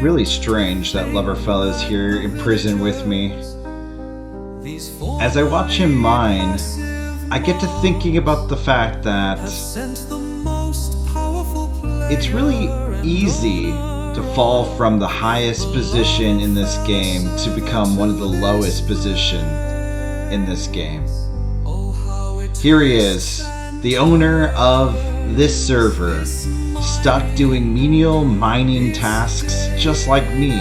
really strange that Loverfella is here in prison with me. As I watch him mine, I get to thinking about the fact that it's really easy to fall from the highest position in this game to become one of the lowest position in this game. Here he is, the owner of this server, stuck doing menial mining tasks just like me.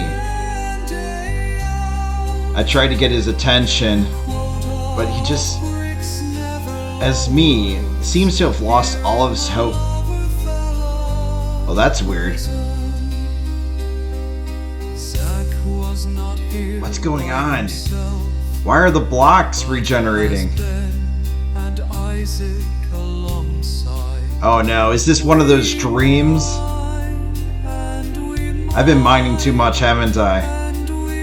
I tried to get his attention, but he just, as me, seems to have lost all of his hope. Well, that's weird. What's going on? Why are the blocks regenerating? Oh no, is this one of those dreams? I've been mining too much, haven't I?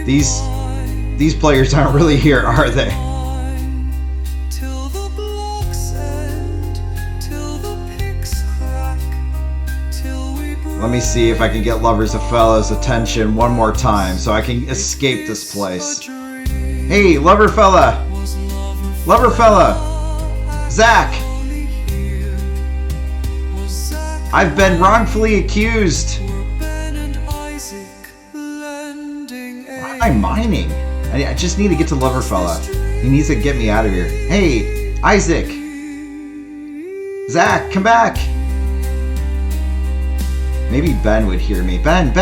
These players aren't really here, are they? Let me see if I can get Loverfella's attention one more time so I can escape this place. Hey, Loverfella! Loverfella! Zach! I've been wrongfully accused! Why am I mining? I just need to get to Loverfella. He needs to get me out of here. Hey, Isaac! Zach, come back! Maybe Ben would hear me. Ben!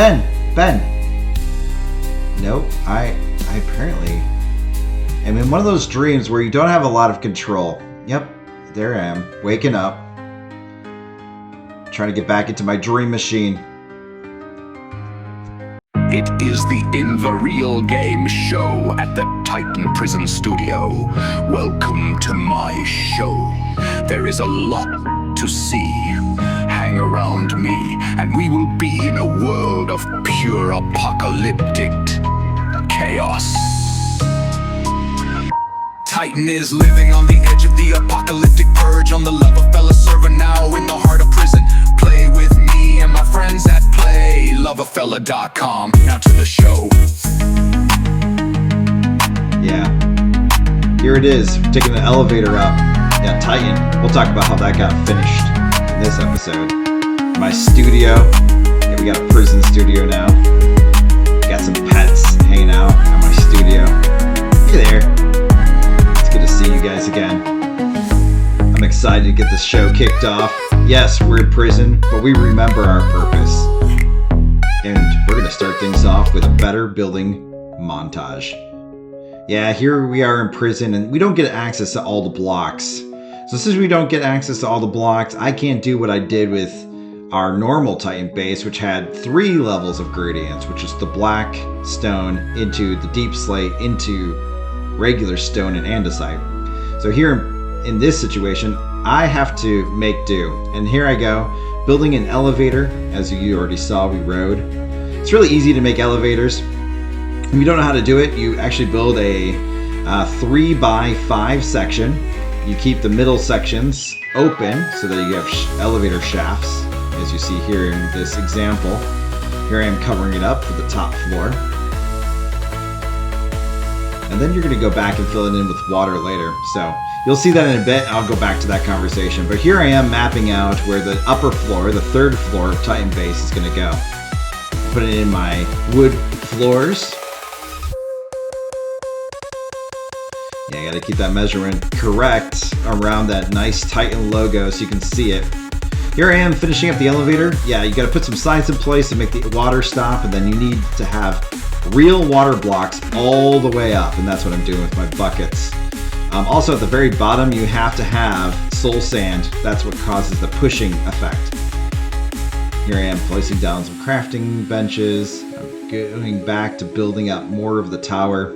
Nope, I apparently am in one of those dreams where you don't have a lot of control. Yep, there I am, waking up. Trying to get back into my dream machine. It is the Intherealgames show at the Titan Prison Studio. Welcome to my show. There is a lot to see. Hang around me, and we will be in a world of pure apocalyptic chaos. Titan is living on the edge of the apocalyptic purge on the Loverfella Server, now in the heart of prison. Play with me and my friends at SLAYtheTOWER.com. Now to the show. Yeah. Here it is. We're taking the elevator up. Yeah, Titan. We'll talk about how that got finished in this episode. My studio. Yeah, we got a prison studio now. Got some pets hanging out at my studio. Hey there. It's good to see you guys again. I'm excited to get this show kicked off. Yes, we're in prison, but we remember our purpose. And we're going to start things off with a better building montage. Yeah, here we are in prison, and we don't get access to all the blocks. So since we don't get access to all the blocks, I can't do what I did with our normal Titan base, which had 3 levels of gradients, which is the black stone into the deep slate into regular stone and andesite. So here in this situation, I have to make do. And here I go, building an elevator. As you already saw, we rode. It's really easy to make elevators. If you don't know how to do it, you actually build a 3x5 section. You keep the middle sections open so that you have elevator shafts, as you see here in this example. Here I am covering it up for the top floor. And then you're going to go back and fill it in with water later. So you'll see that in a bit. I'll go back to that conversation. But here I am mapping out where the upper floor, the 3rd floor of Titan base is going to go. Put it in my wood floors. Yeah, I got to keep that measurement correct around that nice Titan logo so you can see it. Here I am finishing up the elevator. Yeah, you got to put some signs in place to make the water stop, and then you need to have real water blocks all the way up, and that's what I'm doing with my buckets. Also at the very bottom, you have to have soul sand. That's what causes the pushing effect. Here I am placing down some crafting benches. I'm going back to building up more of the tower.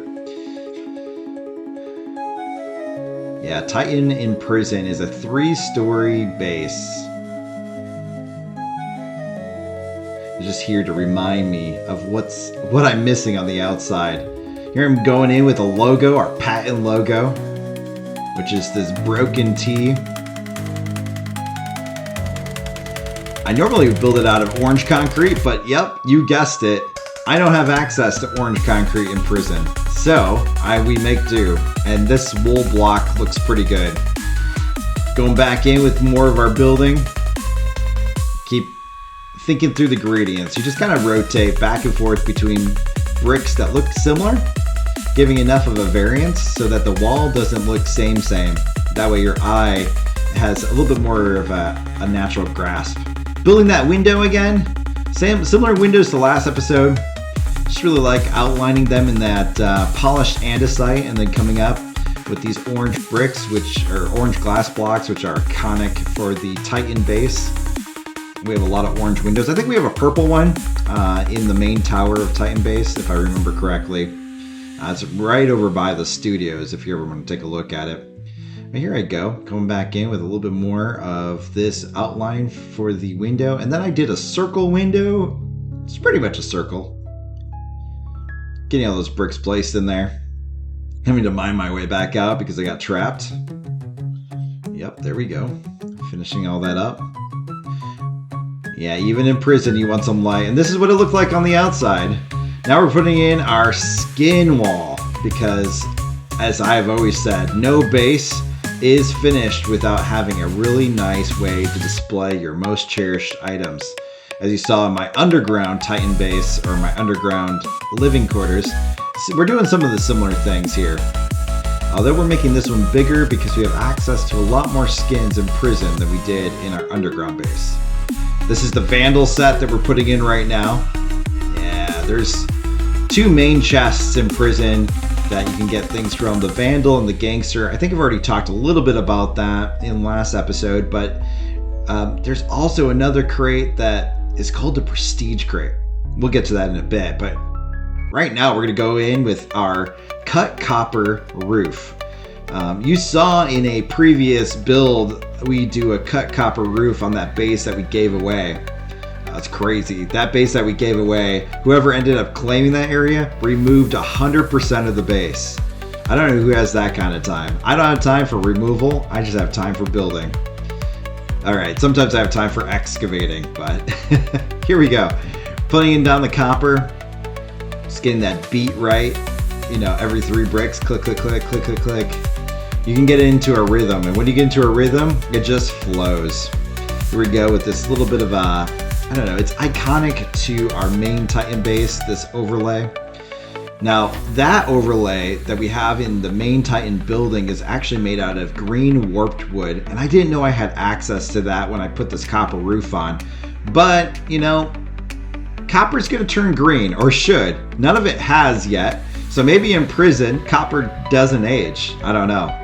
Yeah, Titan in Prison is a 3-story base. It's just here to remind me of what I'm missing on the outside. Here I'm going in with a logo, our patent logo, which is this broken T. I normally would build it out of orange concrete, but yep, you guessed it. I don't have access to orange concrete in prison, so we make do, and this wool block looks pretty good. Going back in with more of our building. Keep thinking through the gradients. You just kind of rotate back and forth between bricks that look similar, giving enough of a variance so that the wall doesn't look same. That way your eye has a little bit more of a natural grasp. Building that window again, similar windows to last episode. Just really like outlining them in that polished andesite and then coming up with these orange bricks, which are orange glass blocks, which are iconic for the Titan base. We have a lot of orange windows. I think we have a purple one in the main tower of Titan base, if I remember correctly. It's right over by the studios, if you ever want to take a look at it. But here I go, coming back in with a little bit more of this outline for the window. And then I did a circle window. It's pretty much a circle. Getting all those bricks placed in there. Having to mine my way back out because I got trapped. Yep, there we go. Finishing all that up. Yeah, even in prison you want some light. And this is what it looked like on the outside. Now we're putting in our skin wall because, as I've always said, no base is finished without having a really nice way to display your most cherished items. As you saw in my underground Titan base, or my underground living quarters, we're doing some of the similar things here. Although we're making this one bigger because we have access to a lot more skins in prison than we did in our underground base. This is the Vandal set that we're putting in right now. Yeah, there's two main chests in prison that you can get things from, the Vandal and the Gangster. I think I've already talked a little bit about that in last episode, but there's also another crate that is called the Prestige crate. We'll get to that in a bit, but right now we're going to go in with our cut copper roof. You saw in a previous build we do a cut copper roof on that base that we gave away. That's crazy. That base that we gave away, whoever ended up claiming that area removed 100% of the base. I don't know who has that kind of time. I don't have time for removal. I just have time for building. All right, sometimes I have time for excavating, but here we go. Putting down the copper, just getting that beat right. You know, every 3 bricks, click, click, click, click, click, click. You can get into a rhythm, and when you get into a rhythm, it just flows. Here we go with this little bit of a, I don't know, it's iconic to our main Titan base, this overlay. Now, that overlay that we have in the main Titan building is actually made out of green warped wood, and I didn't know I had access to that when I put this copper roof on. But, you know, copper's gonna turn green, or should. None of it has yet, so maybe in prison, copper doesn't age. I don't know.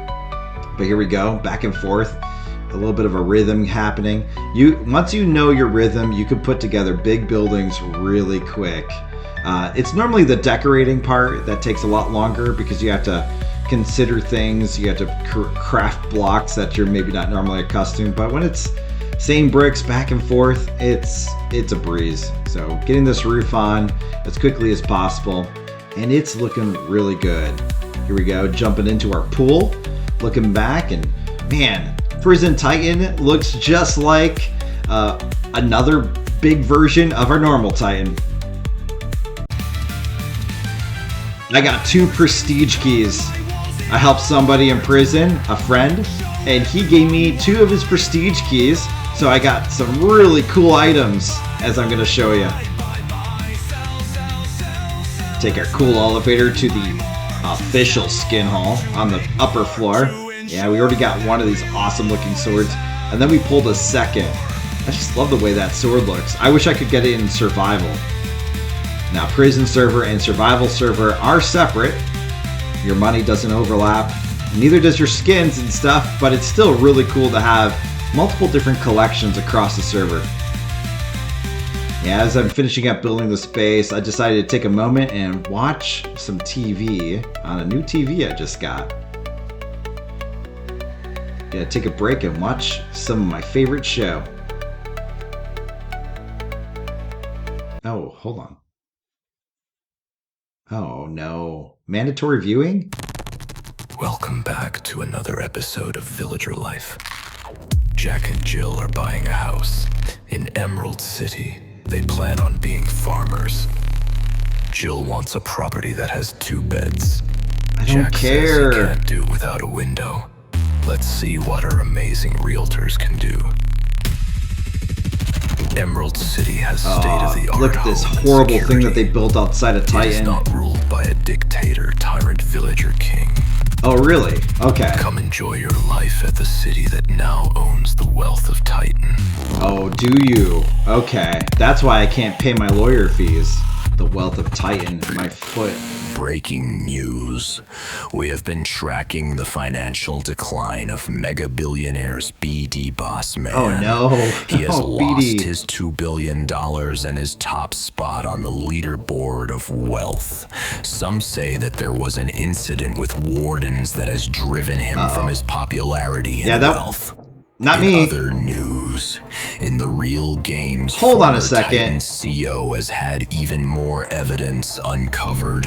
But here we go, back and forth. A little bit of a rhythm happening. Once you know your rhythm, you can put together big buildings really quick. It's normally the decorating part that takes a lot longer because you have to consider things. You have to craft blocks that you're maybe not normally accustomed. But when it's same bricks back and forth, it's a breeze. So getting this roof on as quickly as possible, and it's looking really good. Here we go, jumping into our pool, looking back, and man, Prison Titan looks just like another big version of our normal Titan. I got 2 prestige keys. I helped somebody in prison, a friend, and he gave me 2 of his prestige keys, so I got some really cool items, as I'm going to show you. Take our cool elevator to the official skin hall on the upper floor. Yeah, we already got one of these awesome looking swords, and then we pulled a second. I just love the way that sword looks. I wish I could get it in survival. Now, prison server and survival server are separate. Your money doesn't overlap, neither does your skins and stuff, but it's still really cool to have multiple different collections across the server. Yeah, as I'm finishing up building the space, I decided to take a moment and watch some TV on a new TV I just got. Yeah, take a break and watch some of my favorite show. Oh, hold on. Oh no. Mandatory viewing? Welcome back to another episode of Villager Life. Jack and Jill are buying a house in Emerald City. They plan on being farmers. Jill wants a property that has 2 beds. I don't Jack care. says he can't do without a window. Let's see what our amazing realtors can do. Emerald City has state-of-the-art Look at this home and horrible thing security. that they built outside of It is Titan. not ruled by a dictator, tyrant, villager, king. Oh, really? Okay. Come enjoy your life at the city that now owns the wealth of Titan. Oh, do you? Okay. That's why I can't pay my lawyer fees. The wealth of Titan, my foot. Breaking news. We have been tracking the financial decline of mega billionaire's BD boss man. Oh no. He has Oh, lost BD. his $2 billion and his top spot on the leaderboard of wealth. Some say that there was an incident with wardens that has driven him from his popularity and wealth. Not In me. other news, in the real games, Hold on a former second. Titan CO has had even more evidence uncovered.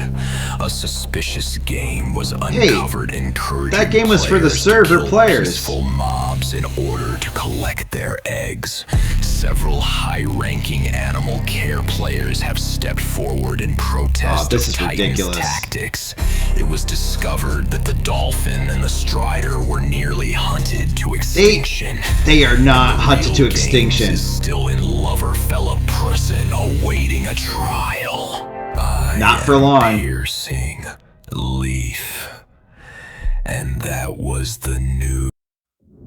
A suspicious game was uncovered, encouraging that game was for the players to server kill players. peaceful mobs in order to collect their eggs. Several high-ranking animal care players have stepped forward in protest this of is Titan's ridiculous. tactics. It was discovered that the dolphin and the strider were nearly hunted to extinction. They are not hunted to Real extinction. Games is still in Loverfella prison awaiting a trial. Not for long. Piercing Leaf. And that was the news.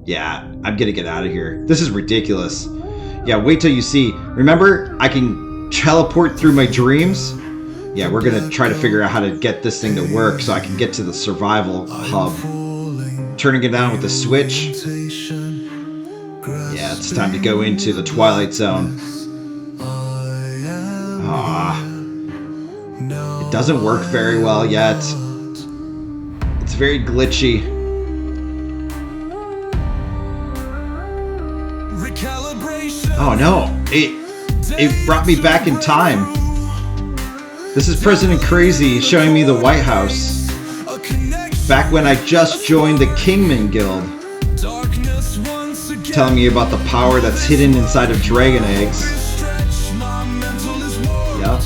Yeah, I'm gonna get out of here. This is ridiculous. Yeah, wait till you see. Remember, I can teleport through my dreams? Yeah, we're gonna try to figure out how to get this thing to work so I can get to the survival hub. Turning it on with the switch. Yeah, it's time to go into the Twilight Zone. It doesn't work very well yet. It's very glitchy. Oh no, it brought me back in time. This is President Crazy showing me the White House. Back when I just joined the Kingman Guild. Telling me about the power that's hidden inside of dragon eggs. Yep.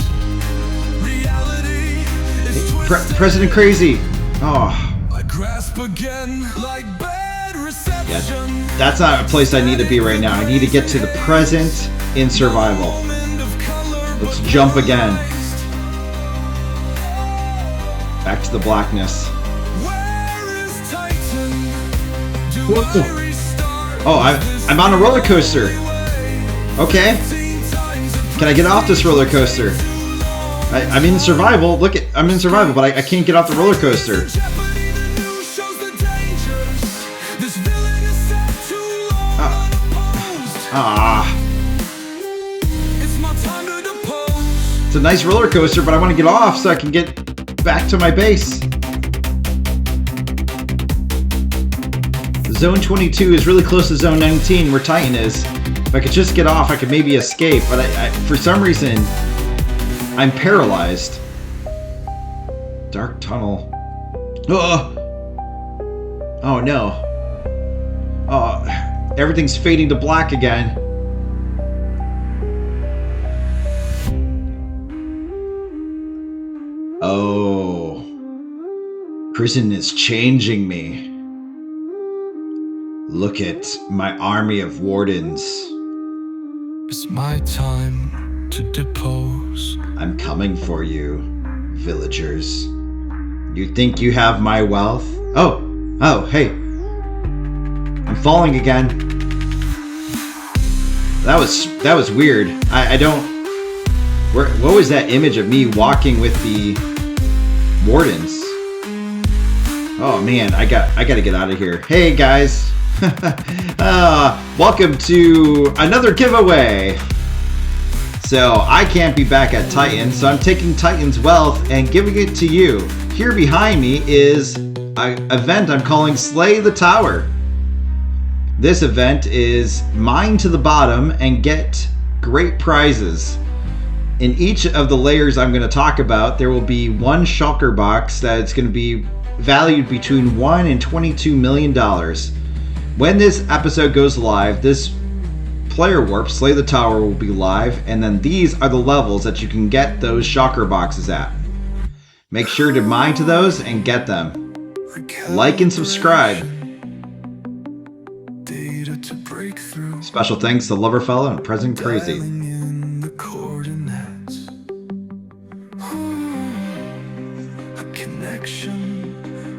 Hey, President Crazy. Oh. Yeah, that's not a place I need to be right now. I need to get to the present in survival. Let's jump again. Back to the blackness. Whoa. Oh, I'm on a roller coaster. Okay. Can I get off this roller coaster? I'm in survival. Look at, I'm in survival, but I can't get off the roller coaster. It's a nice roller coaster, but I want to get off so I can get back to my base. Zone 22 is really close to Zone 19, where Titan is. If I could just get off, I could maybe escape, but for some reason, I'm paralyzed. Dark tunnel. Oh no. Oh, everything's fading to black again. Oh. Prison is changing me. Look at my army of wardens. It's my time to depose. I'm coming for you, villagers. You think you have my wealth? Oh, hey. I'm falling again. That was weird. I don't... What was that image of me walking with the wardens? Oh man, I gotta get out of here. Hey guys. Welcome to another giveaway. So I can't be back at Titan, so I'm taking Titan's wealth and giving it to you. Here behind me is an event I'm calling Slay the Tower. This event is mine to the bottom and get great prizes. In each of the layers I'm going to talk about, there will be one shulker box that's going to be valued between $1 and $22 million. When this episode goes live, this player warp, Slay the Tower will be live, and then these are the levels that you can get those shocker boxes at. Make sure to mine to those and get them. Like and subscribe. Special thanks to Loverfella and President Crazy.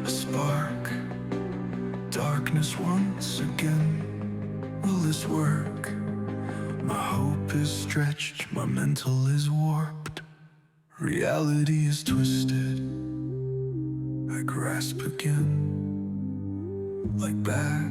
A spark, darkness once again. Will this work? My hope is stretched, my mental is warped, reality is twisted. I grasp again, like back